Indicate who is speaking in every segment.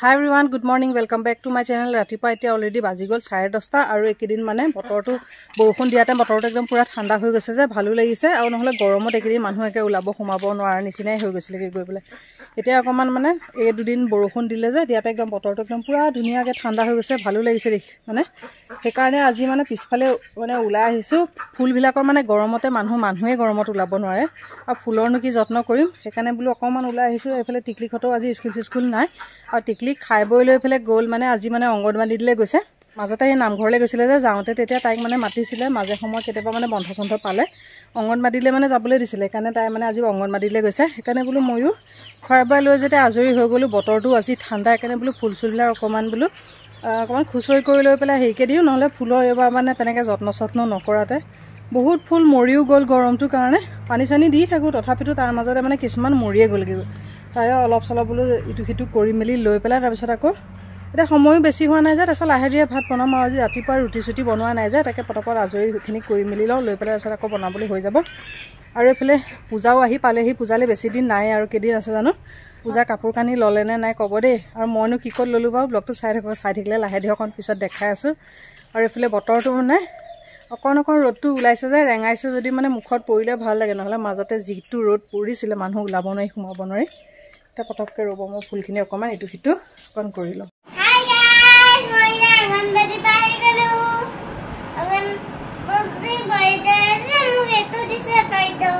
Speaker 1: Hi everyone, good morning. Welcome back to my channel. Ratipa etia already baji gol 10:30 aru ekidin mane botortu borokhun diate botortu ekdom pura thanda hoi geise je bhalu lagise aru nohole goromot ekidin manu eke ulabo khumabo noara nisinai hoi geisile ki goi bele etia akoman mane ei dudin borokhun dile je diate ekdom botortu ekdom pura dunia ke thanda hoi geise bhalu lagise dekhi mane he karone aji mane pisphale mane ulai ahisu phul bilakor mane goromote manhue goromot ulabo noare aru phulor nu ki jotno korim he karone bulu akoman ulai ahisu efale tikli khoto aji school nai aru tikli খাই বই লৈ ফেলে গোল মানে আজি মানে অঙ্গনবাড়ী দিলে গৈছে মাজতে এই নামঘৰলে গৈছিলে যে যাওঁতে তেতিয়া তাইক মানে মাতিছিলে মাজে সময় কেতিয়াবা মানে বন্ধ চন্ধ পালে অঙ্গনবাড়ীলে মানে যাবলৈ দিছিলে কাৰণে তাই মানে আজি অঙ্গনবাড়ীলে গৈছে সেইকাৰণে বোলো ময়ো খোৱাবাই লৈ যেতে আজৰি হৈ গলো বতৰটো আজি ঠাণ্ডা কাৰণে বোলো ফুল চুলবিলাক অকমান বোলো অকমান খুচৰি কৰি লৈ পেলাই হেইকে দিও নহলে ফুলৰ এবাৰ মানে তেনেকে যত্ন নকৰাতে বহুত ফুল মৰিও গল গৰমটো কাৰণে পানী চানি দি থাকো তথাপিতো তাৰ মাজতে মানে কিছুমান মৰিয়ে গলগে তাই অলপ চলপ বলো ইটু হিটু কৰি মেলি লৈ পেলাই তাৰ পিছত আকৌ এটা সময়ও বেছি হোৱা নাই যে তাৰছত লাহেৰিয়ে ভাত বনাম আৰু আজি ৰাতিপুৱা ৰুটি চুটি বনোৱা নাই যে তাকে পটপট আজৰিখিনি কৰি মেলি লওঁ লৈ পেলাই তাৰছত আকৌ বনাবলৈ হৈ যাব আৰু এফালে পূজাও আহি পালেহি পূজালে বেছি দিন নাই আৰু কেদিন আছে জানো পূজা কাপোৰ কানি ললে নে নাই কব দেই আৰু মইনো কি কত ললো বাৰু ব্লগটো চাই থাকিলে লাহে দিহকন পিছত দেখাই আছো আৰু এফালে বতৰটো মানে অকণ ৰ'দটো ওলাইছে যে ৰেঙাইছে যদি মানে মুখত পৰিলে ভাল লাগে নহলে মাজতে যিটো ৰ'দ পৰিছিলে মানুহ ওলাব নোৱাৰি সোমাব নোৱাৰি তা পটককে ৰব মই ফুলখিনি অকমান ইটু হিটু অকন কৰি লওঁ
Speaker 2: হাই গাইস মই অঙ্গনবাড়ি পাই গলো অঙ্গনবাড়ি বাইদে মোক এটো দিছে বাইদো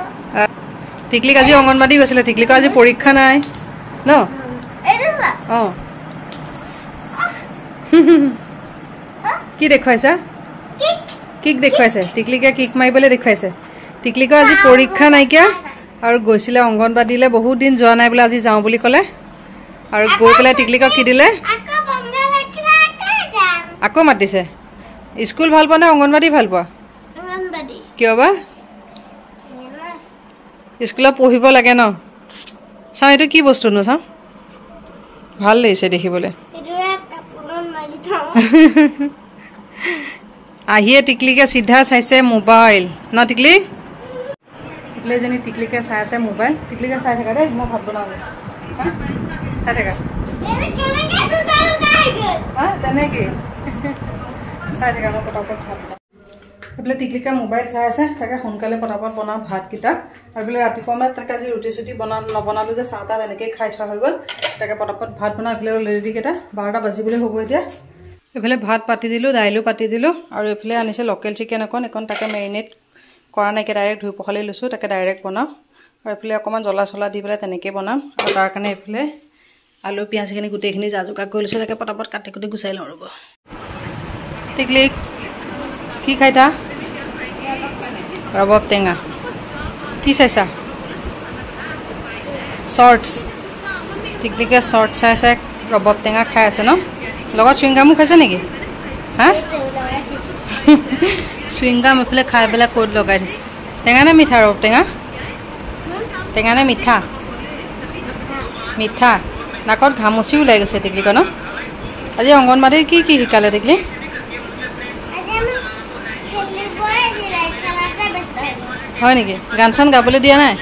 Speaker 1: টিকলিক আজি অঙ্গনবাড়ি গৈছিলে টিকলিক আজি পৰীক্ষা নাই ন
Speaker 2: এদলা
Speaker 1: কি দেখুৱাইছা কিক দেখুৱাইছে টিকলিকে কিক মাৰিবলৈ দেখুৱাইছে টিকলিকৰ আজি পৰীক্ষা নাইকিয়া আৰু গৈছিলে অঙ্গনবাড়ীলে বহুত দিন যোৱা নাই বলে আজি যাও বুলি কলে আৰু গৈ পেলাই টিকলিকক কি দিলে আকৌ মাতিছে স্কুল ভাল পোৱা নে অঙ্গনবাড়ী ভাল পোৱা
Speaker 2: অঙ্গনবাড়ি
Speaker 1: কিয় বা স্কুলত পঢ়িব লাগে ন চাও এইটো কি বস্তু নো চাও ভাল লাগিছে দেখিবলৈ
Speaker 2: এটো কাপোৰ মাৰি থাও
Speaker 1: আহিয়ে টিকলিকে সিধা চাইছে মোবাইল ন টিকলি টিকলিজনী টিকলিকে চাই আছে মোবাইল টিকলিকে চাই থাকা দেই মই ভাত বনাও চাই থাকা
Speaker 2: কেনেকে দুটাই গল
Speaker 1: তেনেকে চাই থাকা মই পটাপট ভাত বনাও এইফালে টিকলিকে মোবাইল চাই আছে তাকে সোনকালে পটাপট বনাও ভাতকেইটা আৰু বোলে ৰাতিপুৱা মই তাকে আজি ৰুটি চুটি নবনালো যে চাহ তাহ এনেকৈ খাই থোৱা হৈ গ'ল তাকে পটাপট ভাত বনাই এইফালে ৰেডিকেইটা 12টা বাজিবলৈ হ'ব এতিয়া এইফালে ভাত পাতি দিলোঁ দাইলো পাতি দিলোঁ আৰু এইফালে আনিছে লোকেল চিকেন এখন তাকে মেৰিনেট কৰা নাইকে ডাইৰেক্ট ধুই পখালি লৈছোঁ তাকে ডাইৰেক্ট বনাওঁ আৰু এইফালে অকণমান জ্বলা চলা দি পেলাই তেনেকৈ বনাম আৰু তাৰ কাৰণে এইফালে আলু পিঁয়াজখিনি গোটেইখিনি জাজুকা কৰি লৈছোঁ তাকে পটাপট কাটি কুটি গুচাই লওঁ ৰ'ব টিকলিক কি খাইতা ৰবাব টেঙা কি চাইছা শ্বৰ্টছ টিকলিকে শ্বৰ্ট চাই ৰবাব টেঙা খাই আছে ন লগত চুইংগামো খাইছে নেকি হা চুইংগাম এফালে খাই পেলাই ক'ত লগাই দিছে টেঙা নে মিঠা ৰব টেঙা নে মিঠা মিঠা নাকত ঘামচিও ওলাই গৈছে টিকলিক ন আজি অঙ্গনবাড়ীত কি কি শিকালে টিকলি হয় নেকি গান চান গাবলৈ দিয়া নাই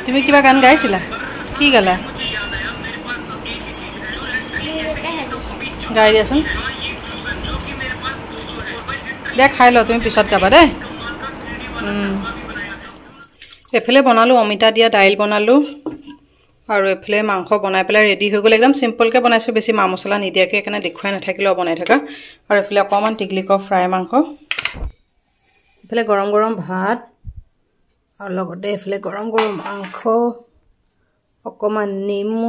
Speaker 1: তুমি কিবা গান গাইছিলা কি গালা গাই দিয়াচোন দে খাই ল তুমি পিছত গাবা দেই এফালে বনালোঁ অমিতা দিয়া দাইল বনালোঁ আৰু এফালে মাংস বনাই পেলাই ৰেডি হৈ গ'ল একদম চিম্পলকৈ বনাইছোঁ বেছি মা মছলা নিদিয়াকৈ সেইকাৰণে দেখুৱাই নাথাকিলেও বনাই থকা আৰু এফালে অকণমান টিকলিকৰ ফ্ৰাই মাংস এফালে গৰম গৰম ভাত আৰু লগতে এফালে গৰম গৰম মাংস অকণমান নেমু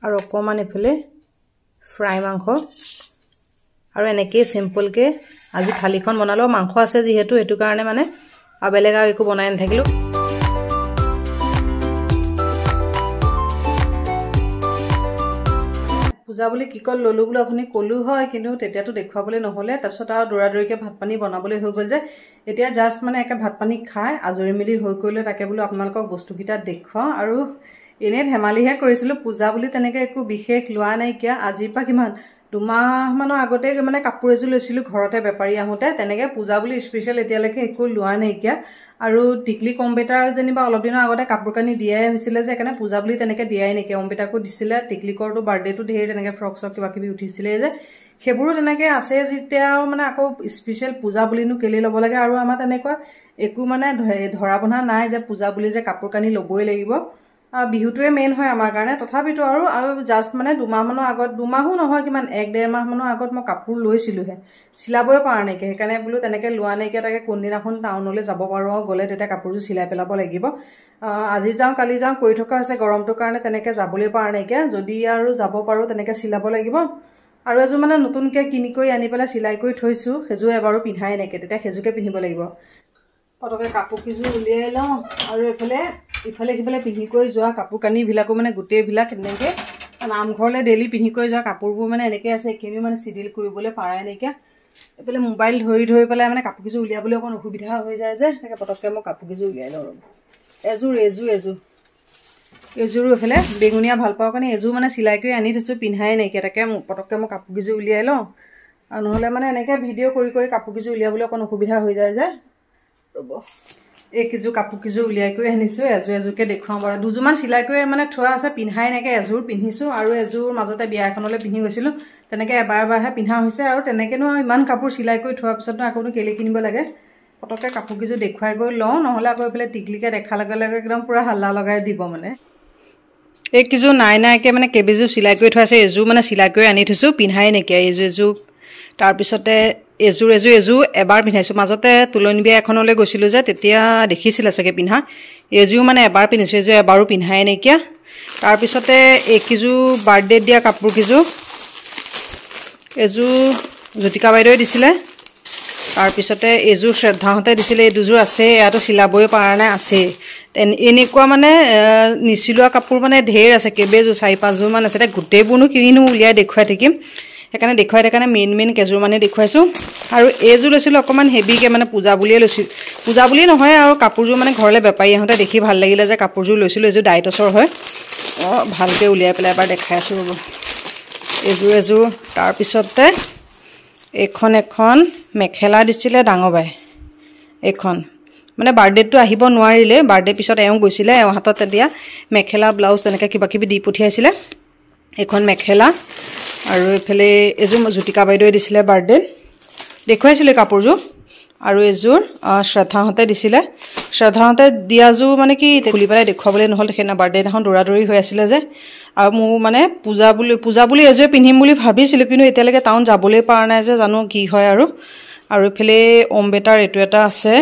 Speaker 1: আৰু অকণমান এফালে ফ্ৰাই মাংস আৰু এনেকৈ চিম্পলকৈ আজি থালিখন বনালোঁ মাংস আছে যিহেতু সেইটো কাৰণে মানে আৰু বেলেগ আৰু একো বনাই নাথাকিলোঁ পূজা বুলি কি কল ললো বুলি আপুনি কলো হয় কিন্তু তেতিয়াতো দেখুৱাবলৈ নহ'লে তাৰপিছত আৰু দৌৰাদৌৰিকৈ ভাত পানী বনাবলৈ হৈ গ'ল যে এতিয়া জাষ্ট মানে একে ভাত পানী খাই আজৰি মেলি হৈ কৰিলে তাকে বোলো আপোনালোকক বস্তুকেইটা দেখুৱাওঁ আৰু এনে ধেমালিহে কৰিছিলোঁ পূজা বুলি তেনেকৈ একো বিশেষ লোৱা নাইকিয়া আজিৰ পৰা কিমান 2 মাহৰ আগতে মানে কাপোৰ এযোৰ লৈছিলো ঘৰতে বেপাৰী আহোতে তেনেকে পূজা বুলি স্পেশাল এতিয়ালৈকে একো লোৱা নাইকিয়া আৰু টিকলি কম্পিউটাৰ যেনিবা অলপ দিনৰ আগতে কাপোৰ কানি দিয়াই হৈছিলে যে কাৰণে পূজা বুলি তেনেকে দিয়াই নাইকিয়া কম্পিউটাৰকো দিছিলে টিকলিকৰটো বাৰ্থডেটো ঢেৰ তেনেকে ফ্ৰক চক কিবা কিবি উঠিছিলে যে সেইবোৰো তেনেকে আছে যেতিয়াও মানে আকৌ স্পেশাল পূজা বুলিনো কেলি ল'ব লাগে আৰু আমাৰ তেনেকুৱা একো মানে ধৰা বন্ধা নাই যে পূজা বুলি যে কাপোৰ কানি ল'বই লাগিব বিহুটোৱে মেইন হয় আমাৰ কাৰণে তথাপিতো আৰু জাস্ট মানে 2 মাহৰ আগত 2 মাহো নহয় কিমান 1.5 মাহৰ আগত মই কাপোৰ লৈছিলোহে চিলাবই পৰা নাই সেইকাৰণে বোলো তেনেকে লোৱা নাইকিয়া তাকে কোনদিনাখন টাউনলৈ যাব পাৰো গলে তেতিয়া কাপোৰটো চিলাই পেলাব লাগিব আজি যাওঁ কালি যাওঁ কৈ থকা আছে গৰমটোৰ কাৰণে তেনেকে যাবলৈ পৰা নাইকিয়া যদি আৰু যাব পাৰো তেনেকে চিলাব লাগিব আৰু এযোৰ মানে নতুনকে কিনি কৰি আনি পেলাই চিলাই কৰি থৈছো সেযোৰ এবাৰো পিন্ধাই নাইকিয়া তেতিয়া সেযোৰকে পিন্ধিব লাগিব পটকে কাপোৰ কিযোৰ উলিয়াই লওঁ আৰু ইফালে সিফালে পিন্ধি কৰি যোৱা কাপোৰ কানি বিলাকো মানে গোটেইবিলাক এনেকে নামঘৰলে ডেইলি পিন্ধি কৰি যোৱা কাপোৰবোৰ মানে এনেকে আছে এইখিনি মানে চিডিল কৰিবলৈ পাৰাই নাইকিয়া এফালে মোবাইল ধৰি পেলাই মানে কাপোৰ কিযোৰ উলিয়াবলৈ অকণ অসুবিধা হৈ যায় যে তাকে পটককে মই কাপোৰ কিযোৰ উলিয়াই লওঁ এযোৰো এফালে বেঙুনীয়া ভাল পাওঁ কাৰণে এযোৰ মানে চিলাই কৰি আনি থৈছো পিন্ধাই নাইকিয়া তাকে পটককে মই কাপোৰ কিযোৰ উলিয়াই লওঁ আৰু নহ'লে মানে এনেকে ভিডিঅ' কৰি কাপোৰ কিযোৰ উলিয়াবলৈ অকণ অসুবিধা হৈ যায় যে ৰ'ব এইকেইযোৰ কাপোৰ কিযোৰ উলিয়াই কৰি আনিছো এযোৰকে দেখুৱাম বাৰু দুযোৰমান চিলাই কৰি মানে থোৱা আছে পিন্ধাই নাইকে এযোৰ পিন্ধিছো আৰু এযোৰ মাজতে বিয়া এখনলৈ পিন্ধি গৈছিলো তেনেকে এবাৰহে পিন্ধা হৈছে আৰু তেনেকেনো ইমান কাপোৰ চিলাই কৰি থোৱাৰ পিছত আকৌনো কেলে কিনিব লাগে পটককে কাপোৰ কিযোৰ দেখুৱাই গৈ লওঁ নহ'লে আকৌ এইফালে টিকলিকে দেখা লগে লগে একদম পুৰা হাল্লা লগাই দিব মানে এইকেইযোৰ নাইকে মানে কেইবেযোৰ চিলাই কৰি থোৱা আছে এযোৰ মানে চিলাই কৰি আনি থৈছো পিন্ধাই নাইকিয়া এযোৰ তাৰপিছতে এযোৰ এবাৰ পিন্ধাইছো মাজতে তুলনি বিয়া এখনলৈ গৈছিলো যে তেতিয়া দেখিছিলে চাগে পিন্ধা এযোৰ মানে এবাৰ পিন্ধিছো এযোৰ এবাৰো পিন্ধাই নাইকিয়া তাৰপিছতে এইকেইযোৰ বাৰ্থডে দিয়া কাপোৰ কিযোৰ এযোৰ জ্যোতিকা বাইদেৱে দিছিলে তাৰপিছতে এযোৰ শ্ৰদ্ধাহঁতে দিছিলে এই দুযোৰ আছে ইয়াতো চিলাবই পৰা নাই আছে এনেকুৱা মানে নিচিলোৱা কাপোৰ মানে ঢেৰ আছে কেইবেযোৰ 4-5 মান আছে গোটেইবোৰনো কিনো উলিয়াই দেখুৱাই থাকিম সেইকাৰণে দেখুৱাই কাৰণে মেইন কেজোৰ মানে দেখুৱাইছো আৰু এইযোৰ লৈছিলো অকমান হেভিকে মানে পূজা বুলিয়ে লৈছিল পূজা বুলি নহয় আৰু কাপোৰযোৰ মানে ঘৰলে বেপাৰী আহোঁতে দেখি ভাল লাগিলে যে কাপোৰযোৰ লৈছিলো এযোৰ ডাইটছৰ হয় ভালকে উলিয়াই পেলাই এবাৰ দেখাই আছো ৰ'ব এযোৰ তাৰপিছতে এখন মেখেলা দিছিলে ডাঙৰ বাই এখন মানে বাৰ্থডেটো আহিব নোৱাৰিলে বাৰ্থডে পিছত এওঁ গৈছিলে এওঁ হাতত তেতিয়া মেখেলা ব্লাউজ তেনেকৈ কিবা কিবি দি পঠিয়াইছিলে এখন মেখেলা আৰু এফালে এযোৰ জ্যোতিকা বাইদেৱে দিছিলে বাৰ্থডে দেখুৱাইছিলে কাপোৰযোৰ আৰু এযোৰ শ্ৰদ্ধাহঁতে দিছিলে শ্ৰদ্ধাহঁতে দিয়াযোৰ মানে কি খুলি পেলাই দেখুৱাবলৈ নহ'ল সেইদিনা বাৰ্থডে দিনাখন দৌৰা-দৌৰি হৈ আছিলে যে আৰু মোৰ মানে পূজা বুলি এযোৰ পিন্ধিম বুলি ভাবিছিলোঁ কিন্তু এতিয়ালৈকে টাউন যাবলৈ পৰা নাই যে জানো কি হয় আৰু এফালে অম্বেটাৰ এইটো এটা আছে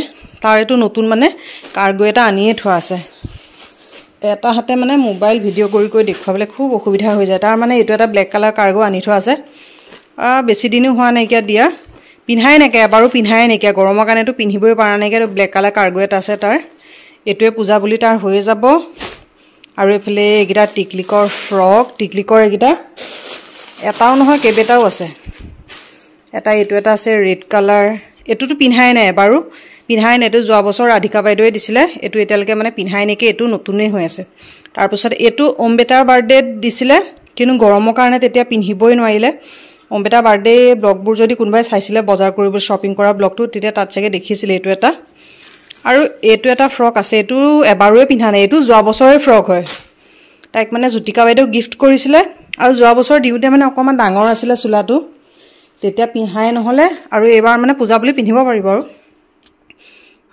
Speaker 1: তাৰ এইটো নতুন মানে কাৰ্গো এটা আনিয়ে থোৱা আছে এটা হাতে মানে মোবাইল ভিডিঅ' কৰি দেখুৱাবলৈ খুব অসুবিধা হৈ যায় তাৰ মানে এইটো এটা ব্লেক কালাৰ কাৰ্গো আনি থোৱা আছে বেছি দিনো হোৱা নাইকিয়া দিয়া পিন্ধাই নাইকিয়া এবাৰো পিন্ধাই নাইকিয়া গৰমৰ কাৰণেতো পিন্ধিবই পৰা নাইকিয়া ব্লেক কালাৰ কাৰ্গো এটা আছে তাৰ এইটোৱে পূজা বুলি তাৰ হৈ যাব আৰু এফালে এইকেইটা টিকলিকৰ ফ্ৰক টিকলিকৰ এইকেইটা এটাও নহয় কেইবেটাও আছে এইটো এটা আছে ৰেড কালাৰ এইটোতো পিন্ধাই নাই এবাৰো পিন্ধাই নাই এইটো যোৱা বছৰ ৰাধিকা বাইদেৱে দিছিলে এইটো এতিয়ালৈকে মানে পিন্ধাই নাইকে এইটো নতুনেই হৈ আছে তাৰপিছত এইটো অম্বেটাৰ বাৰ্থডে দিছিলে কিন্তু গৰমৰ কাৰণে তেতিয়া পিন্ধিবই নোৱাৰিলে অম্বেটাৰ বাৰ্থডে ব্লগবোৰ যদি কোনোবাই চাইছিলে বজাৰ কৰিব শ্বপিং কৰা ব্লগটো তেতিয়া তাত চাগে দেখিছিলে এইটো এটা আৰু এইটো এটা ফ্ৰক আছে এইটো এবাৰোৱে পিন্ধা নাই এইটো যোৱা বছৰৰ ফ্ৰক হয় তাইক মানে জ্যোতিকা বাইদেউ গিফ্ট কৰিছিলে আৰু যোৱা বছৰ দিওঁতে মানে অকমান ডাঙৰ আছিলে চুলাটো তেতিয়া পিন্ধাই নহলে আৰু এবাৰ মানে পূজা বুলি পিন্ধিব পাৰিব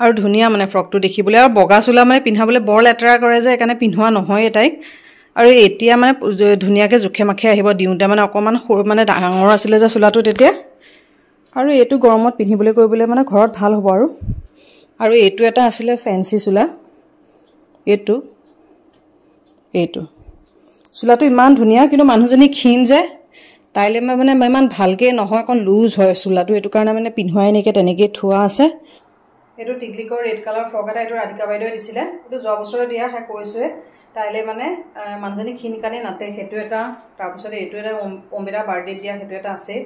Speaker 1: আৰু ধুনীয়া মানে ফ্ৰকটো দেখিবলৈ আৰু বগা চুলা মানে পিন্ধাবলৈ বৰ লেতেৰা কৰে যে সেইকাৰণে পিন্ধোৱা নহয় তাইক আৰু এতিয়া মানে ধুনীয়াকে জুখে মাখে আহিব দিওঁতে মানে অকমান মানে ডাঙৰ আছিলে যে চুলাটো তেতিয়া আৰু এইটো গৰমত পিন্ধিবলৈ কৰিবলৈ মানে ঘৰত ভাল হ'ব আৰু এইটো এটা আছিলে ফেন্সি চুলা এইটো চুলাটো ইমান ধুনীয়া কিন্তু মানুহজনী ক্ষীণ যে তাইলে মানে ইমান ভালকে নহয় অকন লুজ হয় চুলাটো এইটো কাৰণে মানে পিন্ধোৱাই নাইকে তেনেকৈ থোৱা আছে এইটো টিকলিকৰ ৰেড কালাৰ ফ্ৰক এটা এইটো ৰাধিকা বাইদেৱে দিছিলে এইটো যোৱা বছৰে দিয়া হে কৈছোৱে তাইলে মানে মানুহজনী ক্ষীণ কাৰণে নাতে সেইটো এটা তাৰপিছত এইটো এটা অম্বেটা বাৰ্থডে দিয়া সেইটো এটা আছে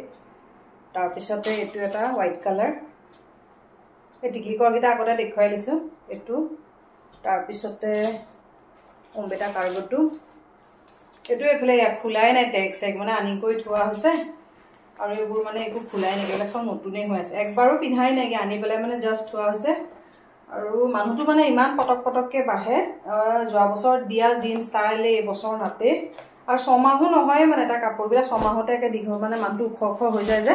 Speaker 1: তাৰপিছতে এইটো এটা হোৱাইট কালাৰ এই টিকলিকৰ গিটা আগতে দেখুৱাই লৈছো এইটো তাৰপিছতে অম্বেটা কাৰ্গোটো এইটো এফালে খোলাই নাই টেগ চেগ মানে আনি কৰি থোৱা হৈছে আৰু এইবোৰ মানে একো খোলাই নাই, এইবিলাক সব নতুনেই হৈ আছে, একবাৰো পিন্ধাই নাইকি, আনি পেলাই মানে জাষ্ট থোৱা হৈছে। আৰু মানুহটো মানে ইমান পটককৈ বাঢ়ে, যোৱা বছৰ দিয়া জিন্স তাইলে এই বছৰ নাতে, আৰু 6 মাহো নহয় মানে তাৰ কাপোৰবিলাক 6 মাহতে একে দীঘল, মানে মানুহটো ওখ হৈ যায় যে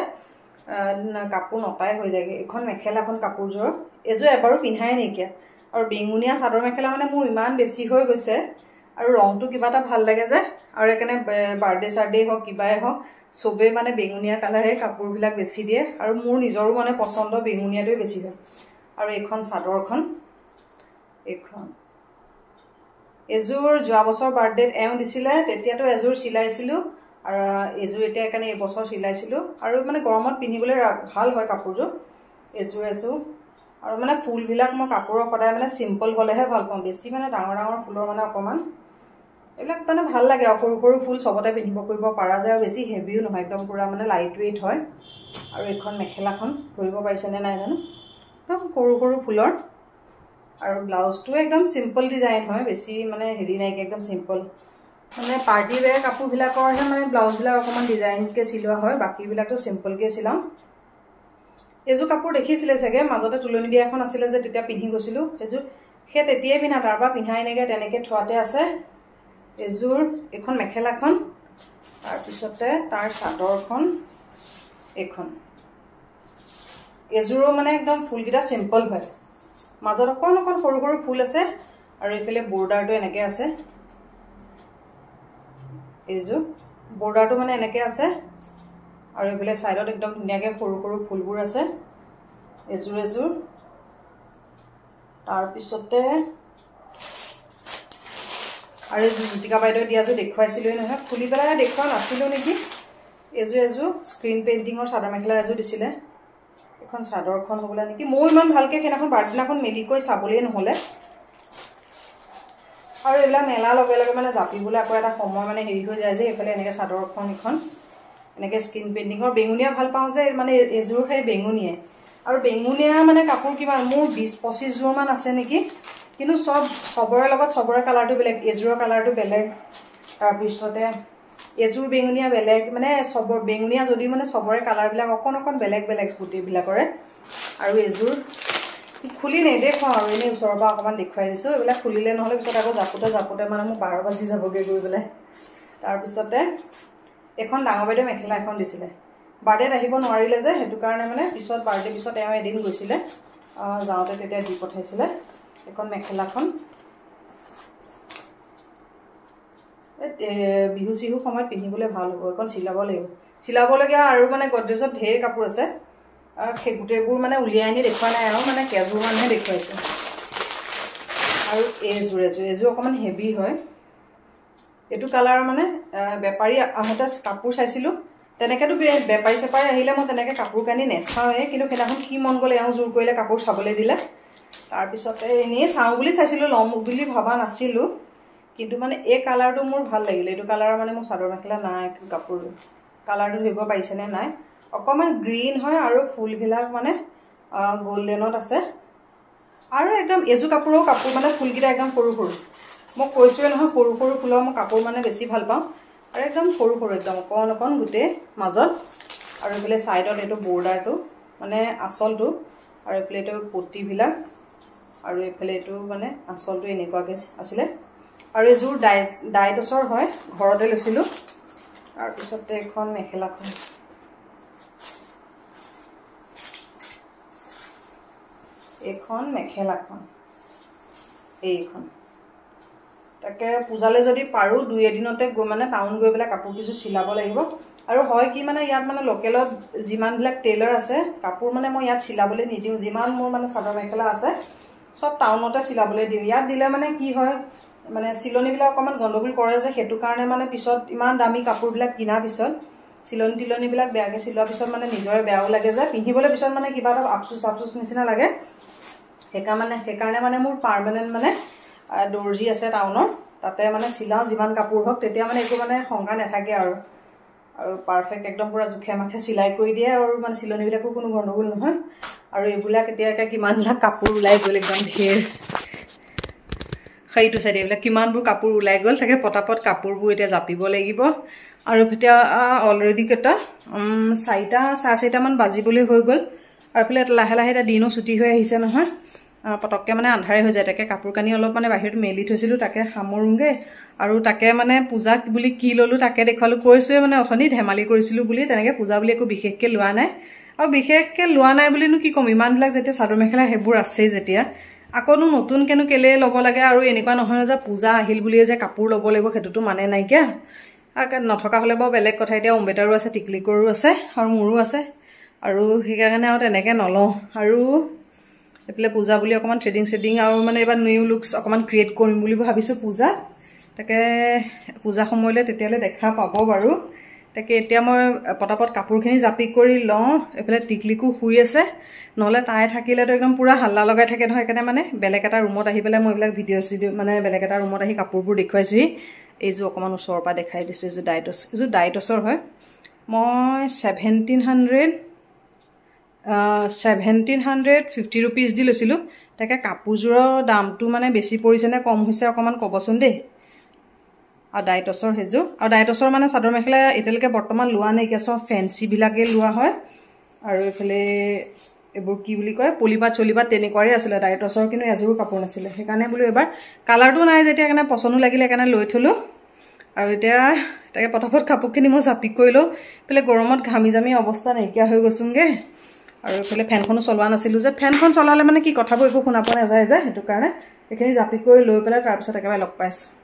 Speaker 1: কাপোৰ নটাই হৈ যায়গৈ। এখন মেখেলাখন কাপোৰযোৰ এযোৰ এবাৰো পিন্ধাই নাইকিয়া, আৰু বেঙুনীয়া চাদৰ মেখেলা মানে মোৰ ইমান বেছি হৈ গৈছে, আৰু ৰংটো কিবা এটা ভাল লাগে যে, আৰু সেইকাৰণে বাৰ্থডে চাৰ্ডে হওক কিবাই হওক চবেই মানে বেঙুনীয়া কালাৰে কাপোৰবিলাক বেছি দিয়ে, আৰু মোৰ নিজৰো মানে পচন্দ বেঙুনীয়াটোৱে বেছি হয়। আৰু এইখন চাদৰখন, এইখন এযোৰ যোৱা বছৰ বাৰ্থডেত এওঁ দিছিলে, তেতিয়াতো এযোৰ চিলাইছিলোঁ, আৰু এযোৰ এতিয়া সেইকাৰণে এইবছৰ চিলাইছিলোঁ, আৰু মানে গৰমত পিন্ধিবলৈ ভাল হয় কাপোৰযোৰ এযোৰ। আৰু মানে ফুলবিলাক মই কাপোৰৰ সদায় মানে চিম্পল হ'লেহে ভাল পাওঁ, বেছি মানে ডাঙৰ ফুলৰ মানে অকণমান এইবিলাক মানে ভাল লাগে, আৰু সৰু ফুল চবতে পিন্ধিব কৰিব পৰা যায়, আৰু বেছি হেভিও নহয়, একদম পূৰা মানে লাইট ৱেইট হয়। আৰু এইখন মেখেলাখন ধৰিব পাৰিছেনে নাই জানো, একদম সৰু ফুলৰ, আৰু ব্লাউজটো একদম চিম্পল ডিজাইন হয়, বেছি মানে হেৰি নাইকিয়া, একদম চিম্পল, মানে পাৰ্টি ৱেৰ কাপোৰবিলাকৰহে মানে ব্লাউজবিলাক অকণমান ডিজাইনকৈ চিলোৱা হয়, বাকীবিলাকতো চিম্পলকৈ চিলাওঁ। এইযোৰ কাপোৰ দেখিছিলে চাগে, মাজতে তুলনি বিয়া এখন আছিলে যে তেতিয়া পিন্ধি গৈছিলোঁ, সেইযোৰ সেই তেতিয়াই পিন্ধা, তাৰ পৰা পিন্ধাই নাইকিয়া, তেনেকৈ থোৱাতে আছে। এইযোৰ এইখন মেখেলাখন, তাৰপিছতে তাৰ চাদৰখন এইখন, এযোৰো মানে একদম ফুলকেইটা চিম্পল হয়, মাজত অকণ সৰু ফুল আছে, আৰু এইফালে বৰ্ডাৰটো এনেকৈ আছে, এইযোৰ বৰ্ডাৰটো মানে এনেকৈ আছে, আৰু এইফালে ছাইডত একদম ধুনীয়াকৈ সৰু ফুলবোৰ আছে, এযোৰ। তাৰপিছতে আৰু জ্যোতিকা বাইদেউ দিয়াযোৰ দেখুৱাইছিলোঁৱে নহয়, খুলি পেলাই দেখুওৱা নাছিলোঁ নেকি, এযোৰ স্ক্ৰীণ পেইণ্টিঙৰ চাদৰ মেখেলা এযোৰ দিছিলে, এখন চাদৰখন হ'বলা নেকি, মই ইমান ভালকৈ সেইদিনাখন বাৰ্থদিনাখন মেলিকৈ চাবলেই নহ'লে, আৰু এইবিলাক মেলাৰ লগে লগে মানে জাপিবলৈ আকৌ এটা সময় মানে হেৰি হৈ যায় যে, এইফালে এনেকৈ চাদৰখন এখন এনেকৈ স্ক্ৰীণ পেইণ্টিঙৰ বেঙুনীয়া ভাল পাওঁ যে, মানে এযোৰ সেই বেঙুনীয়াই, আৰু বেঙুনীয়া মানে কাপোৰ কিমান মোৰ 20-25 যোৰমান আছে নেকি, কিন্তু চবৰে লগত চবৰে কালাৰটো বেলেগ, এযোৰৰ কালাৰটো বেলেগ, তাৰপিছতে এযোৰ বেঙুনীয়া বেলেগ, মানে বেঙুনীয়া যদিও মানে চবৰে কালাৰবিলাক অকণ বেলেগ গোটেইবিলাকৰে। আৰু এযোৰ খুলি নেদেখুৱাওঁ, আৰু এনেই ওচৰৰ পৰা অকণমান দেখুৱাই দিছোঁ, এইবিলাক খুলিলে নহ'লে পিছত আকৌ জাপোতে মানে মোৰ 12 বাজি যাবগৈ গৈ পেলাই। তাৰপিছতে এখন ডাঙৰ বাইদেউ মেখেলা এখন দিছিলে, বাৰ্থডেত আহিব নোৱাৰিলে যে, সেইটো কাৰণে মানে পিছত বাৰ্থডে পিছত এওঁ এদিন গৈছিলে, যাওঁতে তেতিয়া দি পঠাইছিলে। এখন মেখেলাখন বিহু চিহু সময়ত পিন্ধিবলৈ ভাল হ'ব, এখন চিলাব লাগিব, চিলাবলগীয়া আৰু মানে গডৰেজত ঢেৰ কাপোৰ আছে, আৰু সেই গোটেইবোৰ মানে উলিয়াই আনি দেখুওৱা নাই, আৰু মানে কেইযোৰমানহে দেখুৱাইছোঁ। আৰু এযোৰ অকণমান হেভি হয়, এইটো কালাৰ মানে বেপাৰী আহোঁতে কাপোৰ চাইছিলোঁ, তেনেকৈতো বেপাৰী চেপাৰী আহিলে মই তেনেকৈ কাপোৰ কানি নেচাওঁৱেই, কিন্তু সেইদিনাখন কি মন গ'লে এওঁ জোৰ কৰিলে কাপোৰ চাবলৈ দিলে, তাৰপিছতে এনেই চাওঁ বুলি চাইছিলোঁ, ল'ম বুলি ভবা নাছিলোঁ, কিন্তু মানে এই কালাৰটো মোৰ ভাল লাগিলে, এইটো কালাৰৰ মানে মোৰ চাদৰ মেখেলা নাই, কাপোৰ কালাৰটো ধৰিব পাৰিছেনে নাই, অকণমান গ্ৰীণ হয়, আৰু ফুলবিলাক মানে গল্ডেনত আছে, আৰু একদম এযোৰ কাপোৰ মানে ফুলকেইটা একদম সৰু মই কৈছোঁৱে নহয়, সৰু ফুলৰ মই কাপোৰ মানে বেছি ভাল পাওঁ, আৰু একদম সৰু একদম অকণ গোটেই মাজত, আৰু এইফালে ছাইডত এইটো বৰ্ডাৰটো মানে আঁচলটো, আৰু এইফালে এইটো পট্টিবিলাক, আৰু এইফালে এইটো মানে আঁচলটো এনেকুৱাকৈ আছিলে, আৰু এইযোৰ ডাইটছৰ হয়, ঘৰতে লৈছিলোঁ। তাৰপিছতে এখন মেখেলাখন, এইখন মেখেলাখন, এইখন তাকে পূজালৈ যদি পাৰোঁ 2 এদিনতে গৈ মানে টাউন গৈ পেলাই কাপোৰ কিছু চিলাব লাগিব, আৰু হয় কি মানে ইয়াত মানে লোকেলত যিমানবিলাক টেইলাৰ আছে, কাপোৰ মানে মই ইয়াত চিলাবলৈ নিদিওঁ, যিমান মোৰ মানে চাদৰ মেখেলা আছে সব টাউনতে চিলাবলৈ দিওঁ, ইয়াত দিলে মানে কি হয় মানে চিলনিবিলাক অকণমান গণ্ডগোল কৰে যে, সেইটো কাৰণে মানে পিছত ইমান দামী কাপোৰবিলাক কিনাৰ পিছত চিলনিবিলাক বেয়াকৈ চিলোৱাৰ পিছত মানে নিজৰে বেয়াও লাগে যে, পিন্ধিবলৈ পিছত মানে কিবা এটা আফচোচ নিচিনা লাগে, সেইকাৰণে মানে মোৰ পাৰ্মানেণ্ট মানে দৰ্জি আছে টাউনৰ, তাতে মানে চিলাওঁ যিমান কাপোৰ হওক, তেতিয়া মানে একো মানে শংকা নাথাকে, আৰু পাৰফেক্ট একদম পূৰা জোখে মাখে চিলাই কৰি দিয়ে, আৰু মানে চিলনিবিলাকো কোনো গণ্ডগোল নহয়, আৰু এইবিলাক এতিয়া কিমানবিলাক কাপোৰ ওলাই গ'ল, একদম ঢেৰ, সেইটো চাইডে এইবিলাক কিমানবোৰ কাপোৰ ওলাই গ'ল, তাকে পটাপট কাপোৰবোৰ এতিয়া জাপিব লাগিব, আৰু এতিয়া অলৰেডি কেটা 4:30 মান বাজিবলৈ হৈ গ'ল আৰু ফলে লাহে লাহে এটা দিনো ছুটি হৈ আহিছে নহয় পটককে মানে আন্ধাৰে হৈ যায় তাকে কাপোৰ কানি অলপ মানে বাহিৰত মেলি থৈছিলো তাকে সামৰুংগে আৰু তাকে মানে পূজা বুলি কি ললো তাকে দেখালো কৈছোৱে মানে অথনি ধেমালি কৰিছিলো বুলি তেনেকে পূজা বুলি একো বিশেষকে লোৱা নাই আৰু বিশেষকে লোৱা নাই বুলিনো কি কম ইমানবিলাক যেতিয়া চাদৰ মেখেলা হেবোৰ আছে যেতিয়া আকনো নতুন কেনো কেলে ল'ব লাগে আৰু এনেকুৱা নহয় যে পূজা আহিল বুলিয়ে যে কাপোৰ ল'ব লাগিব হেতুটো মানে নাইকিয়া নথকা হলে বাৰু বেলেগ কথা এতিয়া অম্বেটাৰো আছে টিকলিকৰো আছে আৰু মোৰো আছে আৰু সেইকাৰণে আৰু তেনেকে নলওঁ আৰু এফালে পূজা বুলি অকমান ট্ৰেডিং আৰু মানে এবাৰ নিউ লুকস অকমান ক্ৰিয়েট কৰিম বুলি ভাবিছো পূজা তাকে পূজা সময়লৈ তেতিয়ালে দেখা পাব বাৰু তাকে এতিয়া মই পটাপট কাপোৰখিনি জাপি কৰি লওঁ এফালে টিকলিকো শুই আছে নহলে তাই থাকিলেতো একদম পুৰা হাল্লা লগাই থাকে নহয় কাৰণে মানে বেলেগ এটা ৰুমত আহি পেলাই মই এইবিলাক ভিডিঅ' মানে বেলেগ এটা ৰুমত আহি কাপোৰবোৰ দেখুৱাইছোহি এইযোৰ অকমান ওচৰৰ পৰা দেখাই দিছো এইযোৰ ডাইটছৰ হয় মই 1750 rupees দি লৈছিলো তাকে কাপোৰযোৰৰ দামটো মানে বেছি পৰিছে নে কম হৈছে অকমান কবচোন দেই আৰু ডাইটছৰ হেজো আৰু ডাইটছৰ মানে চাদৰ মেখেলা এতিয়ালৈকে বৰ্তমান লোৱা নাই কিয় সব ফেন্সি বিলাকে লোৱা হয় আৰু এফালে এবোৰ কি বুলি কয় পলিপাত চলিপাত তেনেকুৱাৰে আছিল ডাইটছৰ কিন্তু এযোৰ কাপোৰ নাছিল সেইকাৰণে বুলো এবাৰ কালাৰটো নাই যেতিয়া কাৰণে পছন্দ লাগিলে কাৰণে লৈ থলো আৰু এতিয়া তাকে পটাপট কাপোৰখিনি মই জাপি কৰিলো পেলে গৰমত ঘামি জামি অৱস্থা নাইকিয়া হৈ গৈছোংগে আৰু এফালে ফেনখনো চলোৱা নাছিলো যে ফেনখন চলালে মানে কি কথাবোৰ একো শুনা পোৱা নাযায় যে হেতু কাৰণে এখিনি জাপি কৰি লৈ পেলাই তাৰ পিছত একেবাৰে লগ পাইছো